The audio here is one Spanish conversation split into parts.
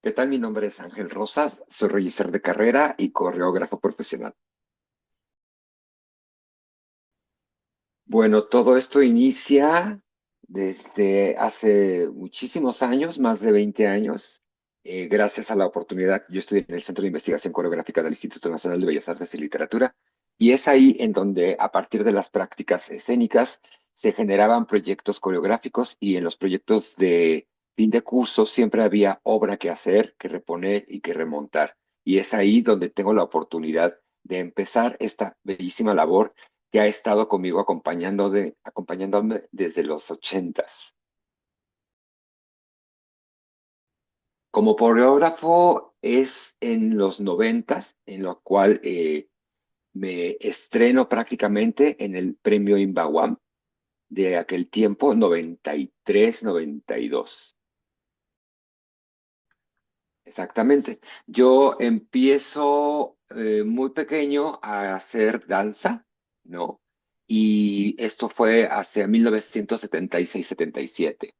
¿Qué tal? Mi nombre es Ángel Rosas, soy regisseur de carrera y coreógrafo profesional. Bueno, todo esto inicia desde hace muchísimos años, más de 20 años, gracias a la oportunidad. Yo estudié en el Centro de Investigación Coreográfica del Instituto Nacional de Bellas Artes y Literatura, y es ahí en donde, a partir de las prácticas escénicas, se generaban proyectos coreográficos y en los proyectos de fin de curso siempre había obra que hacer, que reponer y que remontar. Y es ahí donde tengo la oportunidad de empezar esta bellísima labor que ha estado conmigo acompañándome desde los ochentas. Como coreógrafo es en los noventas, en lo cual me estreno prácticamente en el premio Imbawam de aquel tiempo, 93, 92. Exactamente. Yo empiezo muy pequeño a hacer danza, ¿no? Y esto fue hacia 1976-77.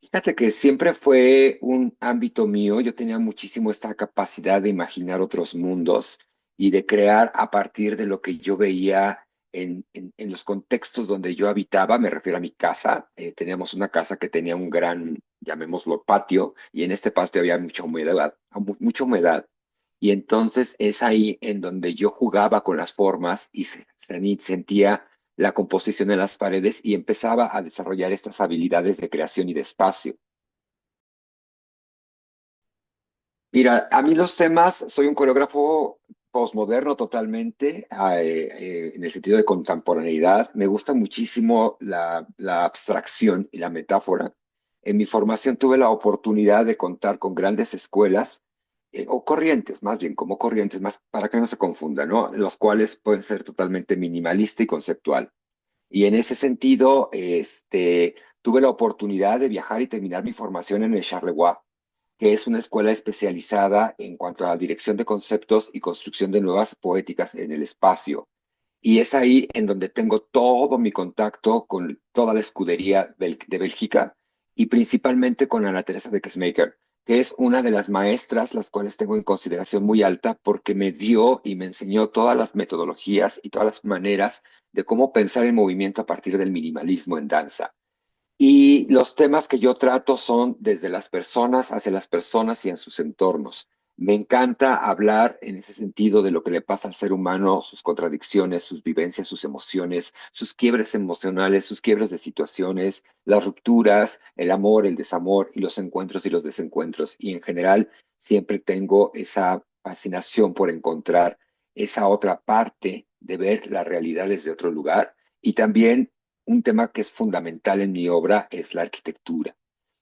Fíjate que siempre fue un ámbito mío. Yo tenía muchísimo esta capacidad de imaginar otros mundos y de crear a partir de lo que yo veía en los contextos donde yo habitaba. Me refiero a mi casa. Teníamos una casa que tenía un gran, llamémoslo, patio, y en este patio había mucha humedad, mucha humedad. Y entonces es ahí en donde yo jugaba con las formas y sentía la composición en las paredes y empezaba a desarrollar estas habilidades de creación y de espacio. Mira, a mí los temas, soy un coreógrafo posmoderno totalmente, en el sentido de contemporaneidad. Me gusta muchísimo la abstracción y la metáfora. En mi formación tuve la oportunidad de contar con grandes escuelas, o corrientes, más bien, como corrientes, más para que no se confunda, ¿no? Los cuales pueden ser totalmente minimalista y conceptual. Y en ese sentido, tuve la oportunidad de viajar y terminar mi formación en el Charleroi, que es una escuela especializada en cuanto a la dirección de conceptos y construcción de nuevas poéticas en el espacio. Y es ahí en donde tengo todo mi contacto con toda la escudería de Bélgica y principalmente con Ana Teresa de Kesmaker, que es una de las maestras las cuales tengo en consideración muy alta porque me dio y me enseñó todas las metodologías y todas las maneras de cómo pensar el movimiento a partir del minimalismo en danza. Y los temas que yo trato son desde las personas hacia las personas y en sus entornos. Me encanta hablar en ese sentido de lo que le pasa al ser humano, sus contradicciones, sus vivencias, sus emociones, sus quiebres emocionales, sus quiebres de situaciones, las rupturas, el amor, el desamor y los encuentros y los desencuentros. Y en general siempre tengo esa fascinación por encontrar esa otra parte de ver la realidad desde otro lugar y también un tema que es fundamental en mi obra es la arquitectura,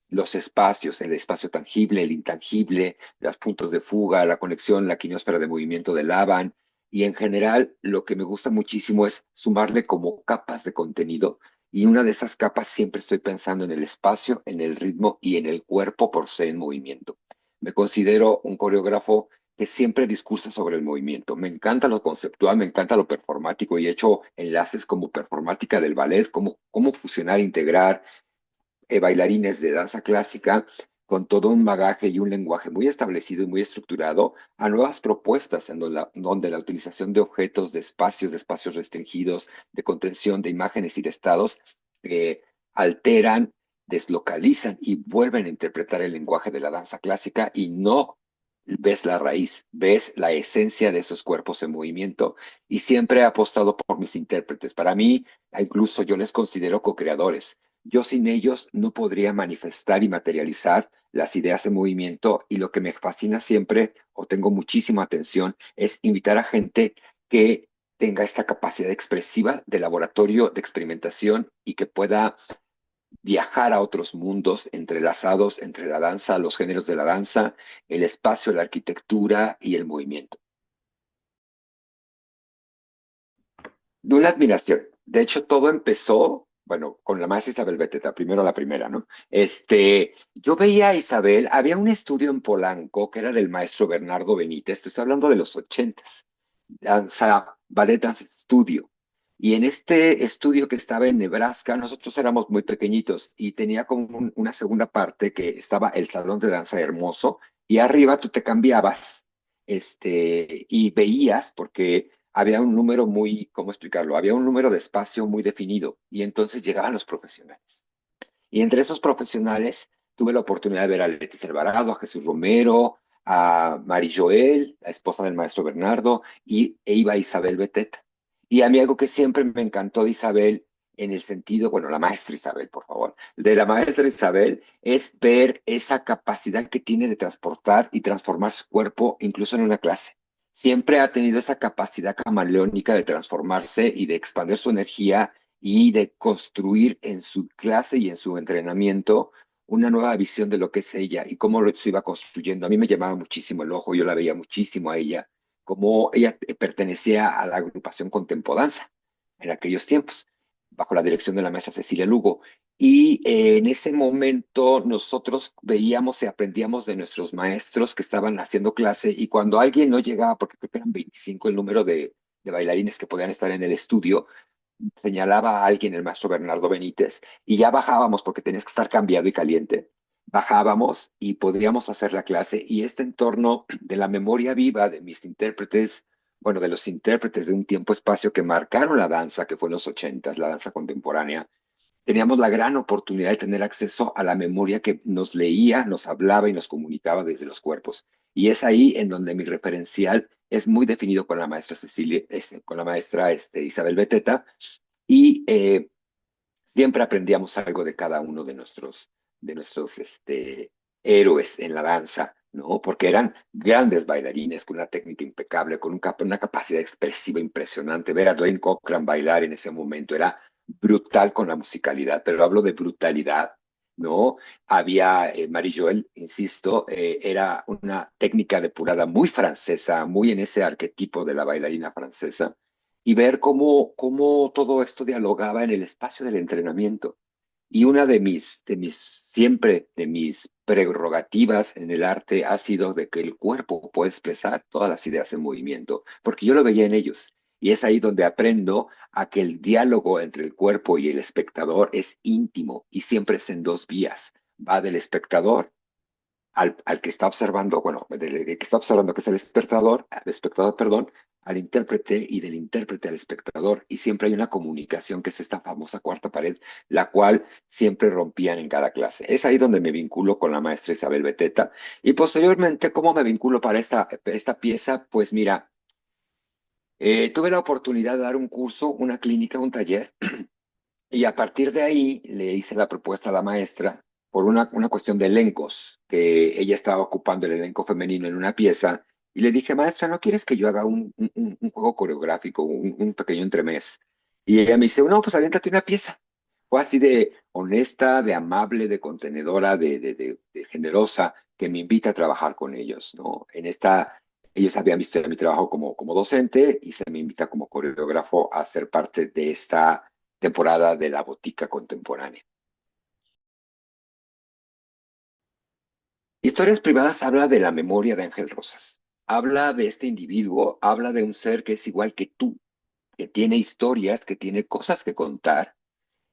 los espacios, el espacio tangible, el intangible, los puntos de fuga, la conexión, la quiniosfera de movimiento de Laban. Y en general, lo que me gusta muchísimo es sumarle como capas de contenido. Y una de esas capas siempre estoy pensando en el espacio, en el ritmo y en el cuerpo por ser en movimiento. Me considero un coreógrafo que siempre discursa sobre el movimiento. Me encanta lo conceptual, me encanta lo performático y he hecho enlaces como performática del ballet, cómo fusionar, integrar bailarines de danza clásica con todo un bagaje y un lenguaje muy establecido y muy estructurado a nuevas propuestas en donde la utilización de objetos, de espacios restringidos, de contención, de imágenes y de estados alteran, deslocalizan y vuelven a interpretar el lenguaje de la danza clásica y no ves la raíz, ves la esencia de esos cuerpos en movimiento y siempre he apostado por mis intérpretes. Para mí, incluso yo les considero co-creadores. Yo sin ellos no podría manifestar y materializar las ideas en movimiento y lo que me fascina siempre, o tengo muchísima atención, es invitar a gente que tenga esta capacidad expresiva de laboratorio, de experimentación y que pueda viajar a otros mundos entrelazados entre la danza, los géneros de la danza, el espacio, la arquitectura y el movimiento. De una admiración. De hecho, todo empezó, bueno, con la maestra Isabel Beteta, primero la primera, ¿no? Yo veía a Isabel, había un estudio en Polanco que era del maestro Bernardo Benítez, estoy hablando de los ochentas, Danza, Ballet Dance Studio. Y en este estudio que estaba en Nebraska, nosotros éramos muy pequeñitos y tenía como una segunda parte que estaba el salón de danza hermoso y arriba tú te cambiabas y veías porque había un número muy, ¿cómo explicarlo? Había un número de espacio muy definido y entonces llegaban los profesionales. Y entre esos profesionales tuve la oportunidad de ver a Leticia Alvarado, a Jesús Romero, a Mari Joel, la esposa del maestro Bernardo, e iba Isabel Beteta. Y a mí algo que siempre me encantó de Isabel, en el sentido, bueno, la maestra Isabel, por favor, de la maestra Isabel, es ver esa capacidad que tiene de transportar y transformar su cuerpo, incluso en una clase. Siempre ha tenido esa capacidad camaleónica de transformarse y de expandir su energía y de construir en su clase y en su entrenamiento una nueva visión de lo que es ella y cómo lo se iba construyendo. A mí me llamaba muchísimo el ojo, yo la veía muchísimo a ella, como ella pertenecía a la agrupación Contempodanza en aquellos tiempos, bajo la dirección de la maestra Cecilia Lugo. Y en ese momento nosotros veíamos y aprendíamos de nuestros maestros que estaban haciendo clase y cuando alguien no llegaba, porque creo que eran 25 el número de bailarines que podían estar en el estudio, señalaba a alguien, el maestro Bernardo Benítez, y ya bajábamos porque tenías que estar cambiado y caliente. Bajábamos y podíamos hacer la clase y este entorno de la memoria viva de mis intérpretes, bueno, de los intérpretes de un tiempo-espacio que marcaron la danza, que fue en los ochentas, la danza contemporánea, teníamos la gran oportunidad de tener acceso a la memoria que nos leía, nos hablaba y nos comunicaba desde los cuerpos. Y es ahí en donde mi referencial es muy definido con la maestra Cecilia, con la maestra Isabel Beteta, y siempre aprendíamos algo de cada uno de nuestros héroes en la danza, ¿no? Porque eran grandes bailarines con una técnica impecable, con una capacidad expresiva impresionante. Ver a Dwayne Cochran bailar en ese momento era brutal con la musicalidad, pero hablo de brutalidad, ¿no? Había Marie Joel, insisto, era una técnica depurada muy francesa, muy en ese arquetipo de la bailarina francesa y ver cómo todo esto dialogaba en el espacio del entrenamiento. Y una siempre de mis prerrogativas en el arte ha sido de que el cuerpo puede expresar todas las ideas en movimiento, porque yo lo veía en ellos. Y es ahí donde aprendo a que el diálogo entre el cuerpo y el espectador es íntimo y siempre es en dos vías. Va del espectador al que está observando, bueno, del que está observando que es el espectador, perdón, al intérprete y del intérprete al espectador. Y siempre hay una comunicación que es esta famosa cuarta pared, la cual siempre rompían en cada clase. Es ahí donde me vinculo con la maestra Isabel Beteta. Y posteriormente, ¿cómo me vinculo para esta pieza? Pues mira, tuve la oportunidad de dar un curso, una clínica, un taller y a partir de ahí le hice la propuesta a la maestra por una cuestión de elencos, que ella estaba ocupando el elenco femenino en una pieza, y le dije, maestra, ¿no quieres que yo haga un juego coreográfico, un pequeño entremés? Y ella me dice, no, pues aviéntate una pieza. Fue así de honesta, de amable, de contenedora, de generosa, que me invita a trabajar con ellos, ¿no? Ellos habían visto mi trabajo como docente y se me invita como coreógrafo a ser parte de esta temporada de la botica contemporánea. Historias privadas habla de la memoria de Ángel Rosas. Habla de este individuo, habla de un ser que es igual que tú, que tiene historias, que tiene cosas que contar.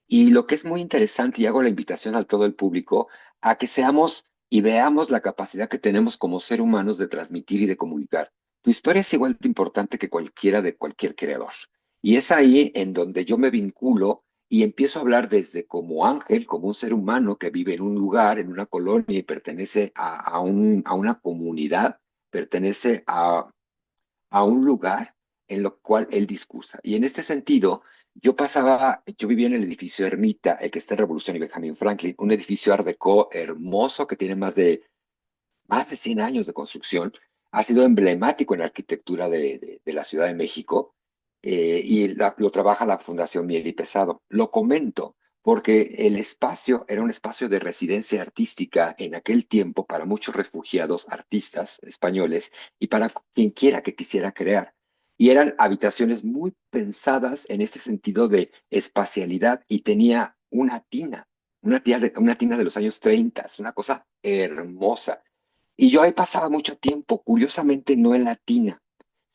Y lo que es muy interesante, y hago la invitación a todo el público, a que seamos y veamos la capacidad que tenemos como ser humanos de transmitir y de comunicar. Tu historia es igual de importante que cualquiera de cualquier creador. Y es ahí en donde yo me vinculo y empiezo a hablar desde como ángel, como un ser humano que vive en un lugar, en una colonia y pertenece a una comunidad, pertenece a un lugar en lo cual él discursa. Y en este sentido, yo vivía en el edificio Ermita, el que está en Revolución y Benjamin Franklin, un edificio art déco hermoso que tiene más de 100 años de construcción, ha sido emblemático en la arquitectura de la Ciudad de México, y lo trabaja la Fundación Miel y Pesado. Lo comento porque el espacio era un espacio de residencia artística en aquel tiempo para muchos refugiados artistas españoles y para quien quiera que quisiera crear. Y eran habitaciones muy pensadas en este sentido de espacialidad y tenía una tina de los años 30, una cosa hermosa. Y yo ahí pasaba mucho tiempo, curiosamente no en la tina,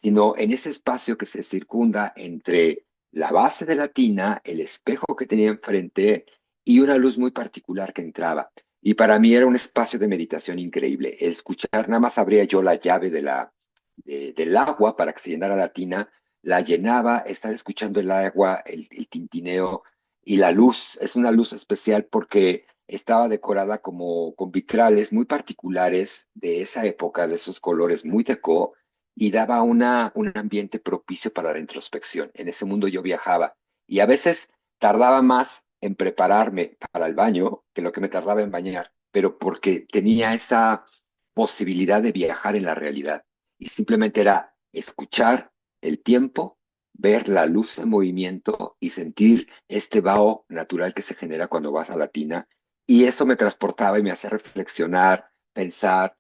sino en ese espacio que se circunda entre la base de la tina, el espejo que tenía enfrente y una luz muy particular que entraba. Y para mí era un espacio de meditación increíble. El escuchar, nada más abría yo la llave del agua para que se llenara la tina, la llenaba, estar escuchando el agua, el tintineo y la luz. Es una luz especial porque estaba decorada como con vitrales muy particulares de esa época, de esos colores muy deco, y daba un ambiente propicio para la introspección. En ese mundo yo viajaba y a veces tardaba más en prepararme para el baño que lo que me tardaba en bañar, pero porque tenía esa posibilidad de viajar en la realidad y simplemente era escuchar el tiempo, ver la luz en movimiento y sentir este vaho natural que se genera cuando vas a la tina. Y eso me transportaba y me hacía reflexionar, pensar,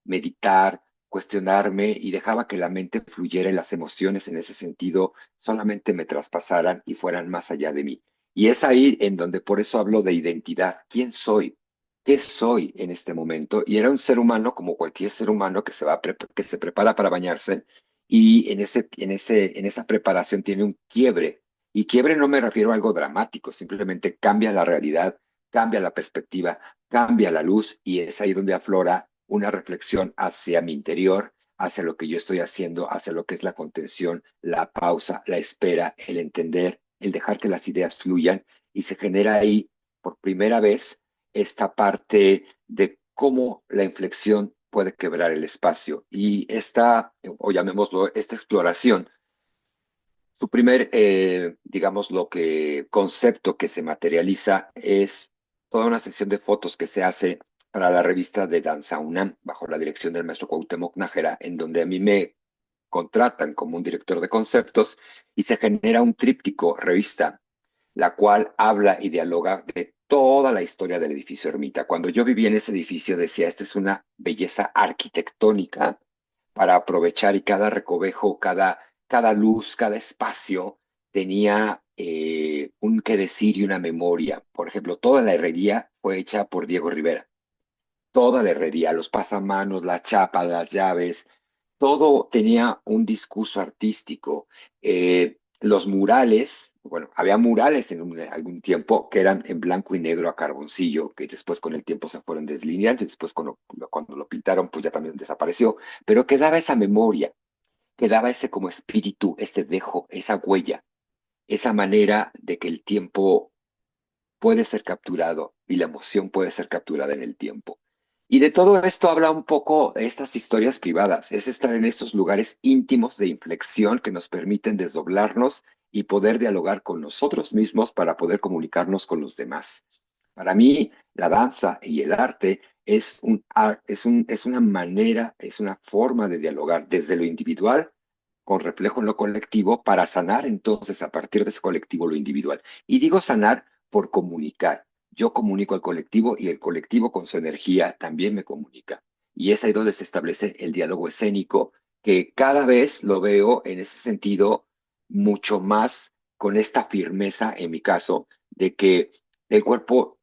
meditar, cuestionarme y dejaba que la mente fluyera y las emociones en ese sentido solamente me traspasaran y fueran más allá de mí. Y es ahí en donde por eso hablo de identidad. ¿Quién soy? ¿Qué soy en este momento? Y era un ser humano como cualquier ser humano que que se prepara para bañarse y en esa preparación tiene un quiebre. Y quiebre no me refiero a algo dramático, simplemente cambia la realidad, cambia la perspectiva, cambia la luz y es ahí donde aflora una reflexión hacia mi interior, hacia lo que yo estoy haciendo, hacia lo que es la contención, la pausa, la espera, el entender, el dejar que las ideas fluyan y se genera ahí por primera vez esta parte de cómo la inflexión puede quebrar el espacio. Y esta, o llamémoslo, esta exploración, su primer, digamos, lo que concepto que se materializa es toda una sesión de fotos que se hace para la revista de Danza UNAM, bajo la dirección del maestro Cuauhtémoc Nájera, en donde a mí me contratan como un director de conceptos y se genera un tríptico revista la cual habla y dialoga de toda la historia del edificio Ermita. Cuando yo viví en ese edificio decía, esta es una belleza arquitectónica para aprovechar y cada recovejo, cada luz, cada espacio tenía un qué decir y una memoria. Por ejemplo, toda la herrería fue hecha por Diego Rivera, toda la herrería, los pasamanos, las chapas, las llaves, todo tenía un discurso artístico. Los murales, bueno, había murales en algún tiempo que eran en blanco y negro a carboncillo, que después con el tiempo se fueron deslineando y después cuando lo pintaron, pues ya también desapareció, pero quedaba esa memoria, quedaba ese como espíritu, ese dejo, esa huella, esa manera de que el tiempo puede ser capturado y la emoción puede ser capturada en el tiempo. Y de todo esto habla un poco estas historias privadas, es estar en estos lugares íntimos de inflexión que nos permiten desdoblarnos y poder dialogar con nosotros mismos para poder comunicarnos con los demás. Para mí, la danza y el arte es una manera, es una forma de dialogar desde lo individual con reflejo en lo colectivo para sanar entonces a partir de ese colectivo lo individual. Y digo sanar por comunicar. Yo comunico al colectivo y el colectivo con su energía también me comunica. Y es ahí donde se establece el diálogo escénico, que cada vez lo veo en ese sentido mucho más con esta firmeza, en mi caso, de que el cuerpo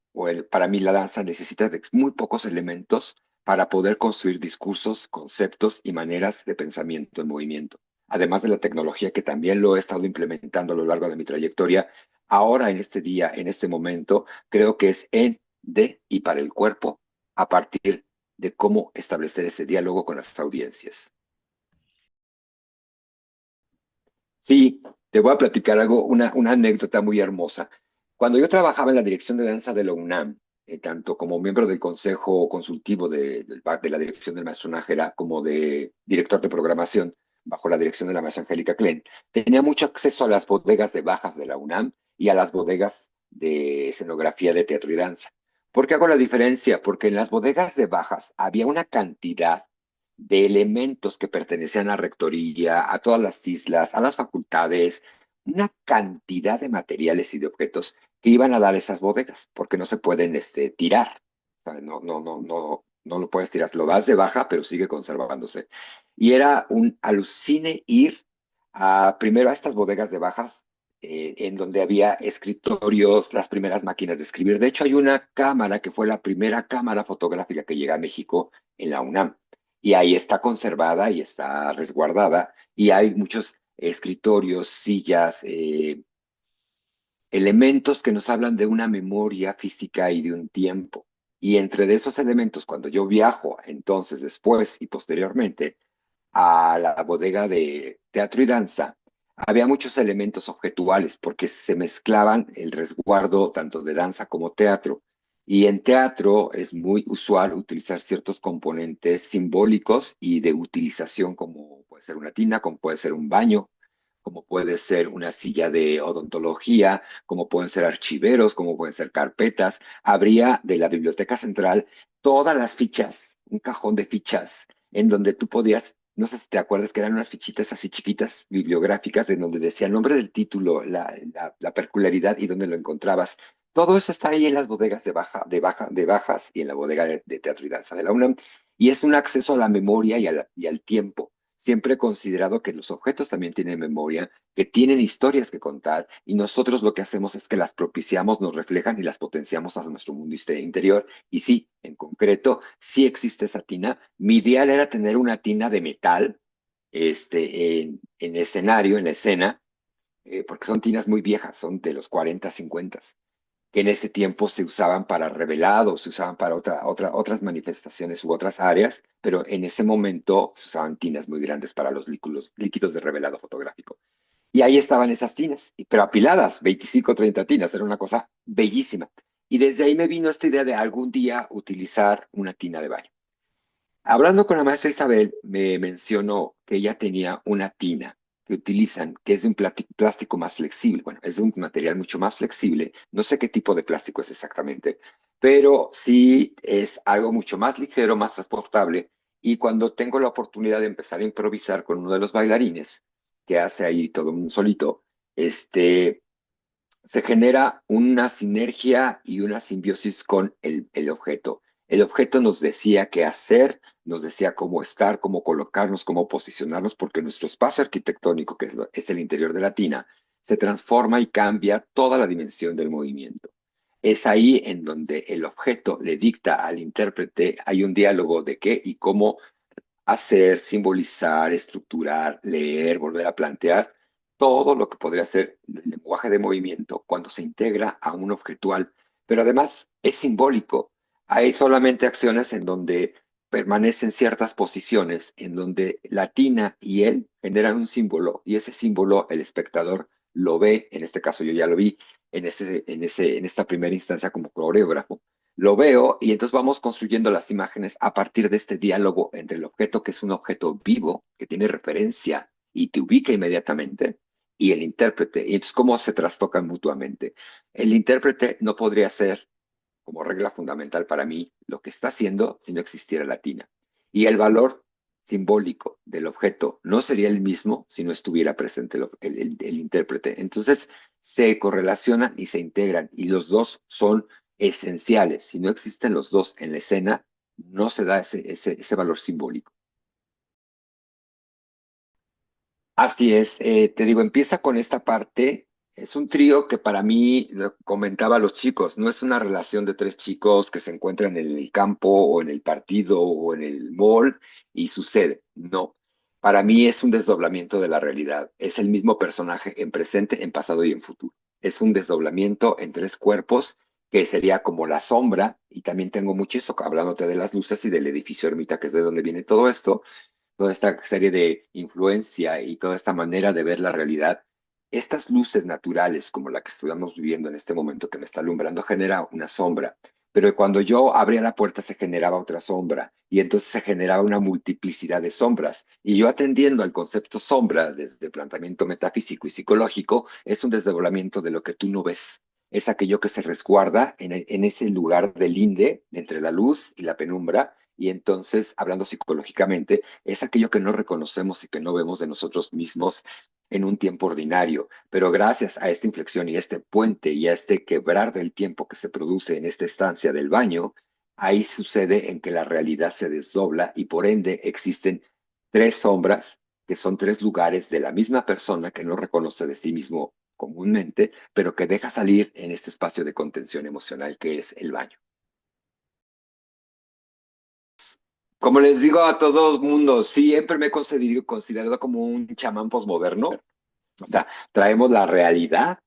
para mí la danza necesita de muy pocos elementos para poder construir discursos, conceptos y maneras de pensamiento en movimiento. Además de la tecnología que también lo he estado implementando a lo largo de mi trayectoria, ahora en este día, en este momento, creo que es en, de y para el cuerpo a partir de cómo establecer ese diálogo con las audiencias. Sí, te voy a platicar algo, una anécdota muy hermosa. Cuando yo trabajaba en la dirección de danza de la UNAM, tanto como miembro del consejo consultivo de la dirección del maestro Nájera como de director de programación bajo la dirección de la maestra Angélica Klen, tenía mucho acceso a las bodegas de bajas de la UNAM y a las bodegas de escenografía de teatro y danza. ¿Por qué hago la diferencia? Porque en las bodegas de bajas había una cantidad de elementos que pertenecían a rectoría, a todas las islas, a las facultades, una cantidad de materiales y de objetos que iban a dar esas bodegas, porque no se pueden tirar. O sea, no lo puedes tirar, lo das de baja, pero sigue conservándose. Y era un alucine ir primero a estas bodegas de bajas, en donde había escritorios, las primeras máquinas de escribir. De hecho, hay una cámara que fue la primera cámara fotográfica que llega a México en la UNAM y ahí está conservada y está resguardada y hay muchos escritorios, sillas, elementos que nos hablan de una memoria física y de un tiempo. Y entre de esos elementos, cuando yo viajo entonces después y posteriormente a la bodega de teatro y danza, había muchos elementos objetuales porque se mezclaban el resguardo tanto de danza como teatro. Y en teatro es muy usual utilizar ciertos componentes simbólicos y de utilización, como puede ser una tina, como puede ser un baño, como puede ser una silla de odontología, como pueden ser archiveros, como pueden ser carpetas. Habría de la Biblioteca Central todas las fichas, un cajón de fichas, en donde tú podías, no sé si te acuerdas que eran unas fichitas así chiquitas, bibliográficas, en donde decía el nombre del título, la peculiaridad y dónde lo encontrabas. Todo eso está ahí en las bodegas de bajas y en la bodega de teatro y danza de la UNAM. Y es un acceso a la memoria y al tiempo. Siempre he considerado que los objetos también tienen memoria, que tienen historias que contar, y nosotros lo que hacemos es que las propiciamos, nos reflejan y las potenciamos a nuestro mundo interior. Y sí, en concreto, sí existe esa tina. Mi ideal era tener una tina de metal, en escenario, en la escena, porque son tinas muy viejas, son de los 40, 50, que en ese tiempo se usaban para revelado, se usaban para otras manifestaciones u otras áreas, pero en ese momento se usaban tinas muy grandes para los líquidos de revelado fotográfico. Y ahí estaban esas tinas, pero apiladas, 25, 30 tinas, era una cosa bellísima. Y desde ahí me vino esta idea de algún día utilizar una tina de baño. Hablando con la maestra Isabel, me mencionó que ella tenía una tina que utilizan, que es de un plástico más flexible. Bueno, es de un material mucho más flexible. No sé qué tipo de plástico es exactamente, pero sí es algo mucho más ligero, más transportable. Y cuando tengo la oportunidad de empezar a improvisar con uno de los bailarines, que hace ahí todo un solito, se genera una sinergia y una simbiosis con el objeto. El objeto nos decía qué hacer, nos decía cómo estar, cómo colocarnos, cómo posicionarnos, porque nuestro espacio arquitectónico, que es el interior de la tina, se transforma y cambia toda la dimensión del movimiento. Es ahí en donde el objeto le dicta al intérprete, hay un diálogo de qué y cómo hacer, simbolizar, estructurar, leer, volver a plantear todo lo que podría ser el lenguaje de movimiento cuando se integra a un objetual, pero además es simbólico. Hay solamente acciones en donde permanecen ciertas posiciones, en donde la tina y él generan un símbolo y ese símbolo el espectador lo ve, en este caso yo ya lo vi en esta primera instancia como coreógrafo, lo veo y entonces vamos construyendo las imágenes a partir de este diálogo entre el objeto, que es un objeto vivo, que tiene referencia y te ubica inmediatamente, y el intérprete. Y entonces, ¿cómo se trastocan mutuamente? El intérprete no podría ser, como regla fundamental para mí, lo que está haciendo si no existiera la tina. Y el valor simbólico del objeto no sería el mismo si no estuviera presente el intérprete. Entonces, se correlacionan y se integran, y los dos son esenciales. Si no existen los dos en la escena, no se da ese valor simbólico. Así es, te digo, empieza con esta parte. Es un trío que para mí, lo comentaba a los chicos, no es una relación de tres chicos que se encuentran en el campo o en el partido o en el mall y sucede. No, para mí es un desdoblamiento de la realidad. Es el mismo personaje en presente, en pasado y en futuro. Es un desdoblamiento en tres cuerpos que sería como la sombra, y también tengo mucho eso, hablándote de las luces y del edificio Ermita, que es de donde viene todo esto, toda esta serie de influencia y toda esta manera de ver la realidad, estas luces naturales como la que estamos viviendo en este momento que me está alumbrando genera una sombra, pero cuando yo abría la puerta se generaba otra sombra y entonces se generaba una multiplicidad de sombras y yo atendiendo al concepto sombra desde el planteamiento metafísico y psicológico es un desdoblamiento de lo que tú no ves. Es aquello que se resguarda en ese lugar del linde entre la luz y la penumbra, y entonces, hablando psicológicamente, es aquello que no reconocemos y que no vemos de nosotros mismos en un tiempo ordinario. Pero gracias a esta inflexión y a este puente y a este quebrar del tiempo que se produce en esta estancia del baño, ahí sucede en que la realidad se desdobla y por ende existen tres sombras, que son tres lugares de la misma persona que no reconoce de sí mismo comúnmente, pero que deja salir en este espacio de contención emocional que es el baño. Como les digo a todo mundo, siempre me he considerado como un chamán posmoderno. O sea, traemos la realidad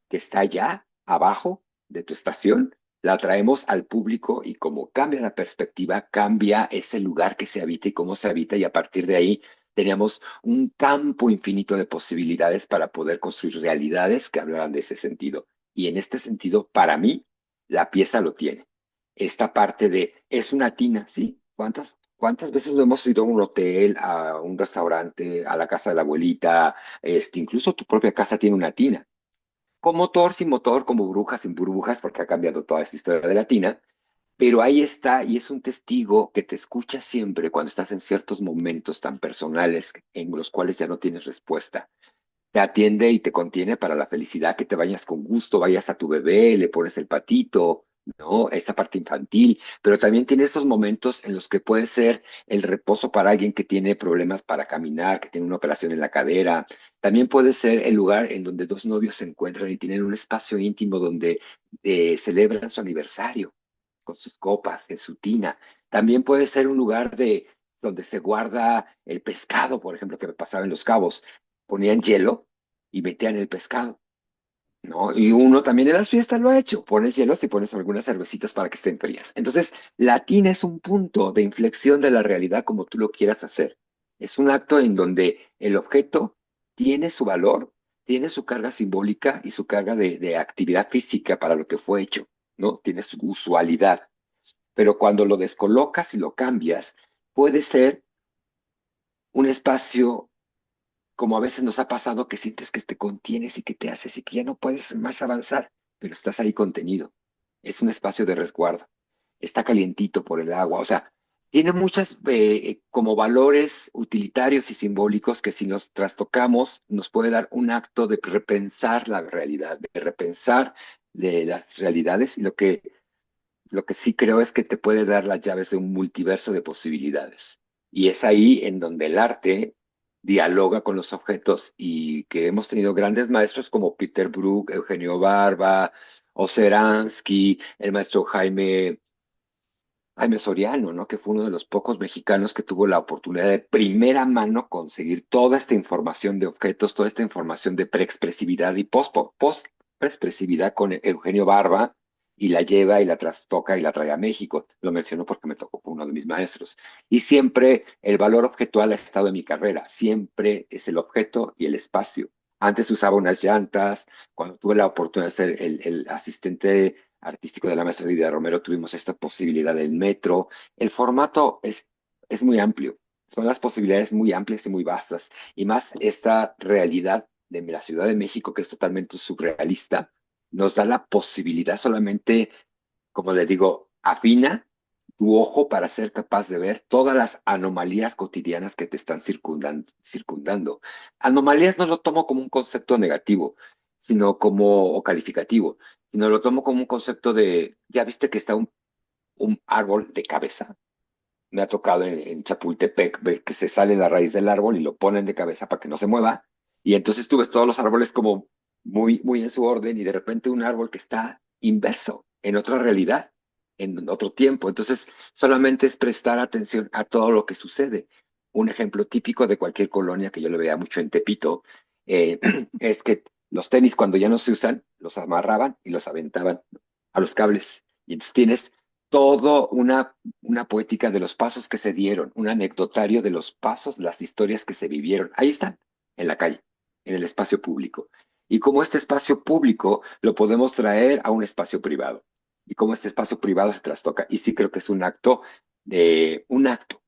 que está allá abajo de tu estación, la traemos al público y como cambia la perspectiva, cambia ese lugar que se habita y cómo se habita y a partir de ahí teníamos un campo infinito de posibilidades para poder construir realidades que hablaran de ese sentido. Y en este sentido, para mí, la pieza lo tiene. Esta parte de, es una tina, ¿sí? ¿Cuántas veces no hemos ido a un hotel, a un restaurante, a la casa de la abuelita? Incluso tu propia casa tiene una tina. Con motor, sin motor, como burbujas, sin burbujas, porque ha cambiado toda esta historia de la tina. Pero ahí está y es un testigo que te escucha siempre cuando estás en ciertos momentos tan personales en los cuales ya no tienes respuesta. Te atiende y te contiene para la felicidad, que te bañas con gusto, vayas a tu bebé, le pones el patito, ¿no? Esta parte infantil, pero también tiene esos momentos en los que puede ser el reposo para alguien que tiene problemas para caminar, que tiene una operación en la cadera. También puede ser el lugar en donde dos novios se encuentran y tienen un espacio íntimo donde celebran su aniversario con sus copas, en su tina. También puede ser un lugar donde se guarda el pescado, por ejemplo, que me pasaba en Los Cabos. Ponían hielo y metían el pescado, ¿no? Y uno también en las fiestas lo ha hecho. Pones hielos y pones algunas cervecitas para que estén frías. Entonces, la tina es un punto de inflexión de la realidad como tú lo quieras hacer. Es un acto en donde el objeto tiene su valor, tiene su carga simbólica y su carga de actividad física para lo que fue hecho, ¿no? Tiene su usualidad. Pero cuando lo descolocas y lo cambias, puede ser un espacio como a veces nos ha pasado que sientes que te contienes y que te haces y que ya no puedes más avanzar, pero estás ahí contenido. Es un espacio de resguardo. Está calientito por el agua. O sea, tiene muchas como valores utilitarios y simbólicos que si nos trastocamos nos puede dar un acto de repensar la realidad, de repensar de las realidades y lo que sí creo es que te puede dar las llaves de un multiverso de posibilidades. Y es ahí en donde el arte dialoga con los objetos y que hemos tenido grandes maestros como Peter Brook, Eugenio Barba, Oceransky, el maestro Jaime Soriano, ¿no? Que fue uno de los pocos mexicanos que tuvo la oportunidad de primera mano conseguir toda esta información de objetos, toda esta información de preexpresividad y post-expresividad con Eugenio Barba y la lleva y la trastoca y la trae a México. Lo menciono porque me tocó, fue uno de mis maestros. Y siempre el valor objetual ha estado en mi carrera, siempre es el objeto y el espacio. Antes usaba unas llantas, cuando tuve la oportunidad de ser el asistente artístico de la maestra Lidia Romero, tuvimos esta posibilidad del metro. El formato es muy amplio, son las posibilidades muy amplias y muy vastas, y más esta realidad de la Ciudad de México, que es totalmente surrealista, nos da la posibilidad solamente, como le digo, afina tu ojo para ser capaz de ver todas las anomalías cotidianas que te están circundando. Anomalías no lo tomo como un concepto negativo, sino como, o calificativo, sino lo tomo como un concepto de, ya viste que está un árbol de cabeza. Me ha tocado en Chapultepec ver que se sale la raíz del árbol y lo ponen de cabeza para que no se mueva. Y entonces tú ves todos los árboles como muy en su orden y de repente un árbol que está inverso, en otra realidad, en otro tiempo. Entonces solamente es prestar atención a todo lo que sucede. Un ejemplo típico de cualquier colonia que yo le veía mucho en Tepito eh, es que los tenis cuando ya no se usan, los amarraban y los aventaban a los cables. Y entonces tienes todo una poética de los pasos que se dieron, un anecdotario de los pasos, las historias que se vivieron. Ahí están, en la calle, en el espacio público. Y cómo este espacio público lo podemos traer a un espacio privado. Y cómo este espacio privado se trastoca. Y sí creo que es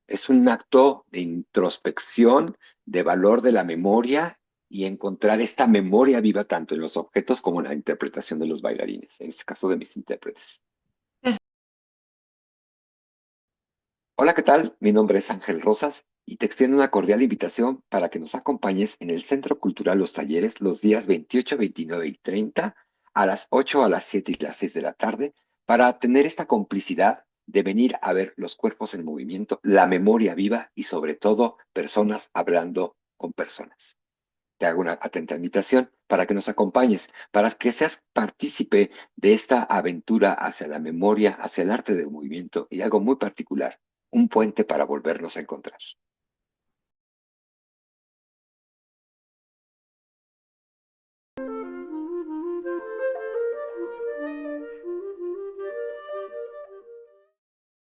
es un acto de introspección, de valor de la memoria y encontrar esta memoria viva tanto en los objetos como en la interpretación de los bailarines, en este caso de mis intérpretes. Hola, ¿qué tal? Mi nombre es Ángel Rosas y te extiendo una cordial invitación para que nos acompañes en el Centro Cultural Los Talleres los días 28, 29 y 30 a las 8, a las 7 y las 6 de la tarde para tener esta complicidad de venir a ver los cuerpos en movimiento, la memoria viva y sobre todo personas hablando con personas. Te hago una atenta invitación para que nos acompañes, para que seas partícipe de esta aventura hacia la memoria, hacia el arte del movimiento y algo muy particular, un puente para volvernos a encontrar.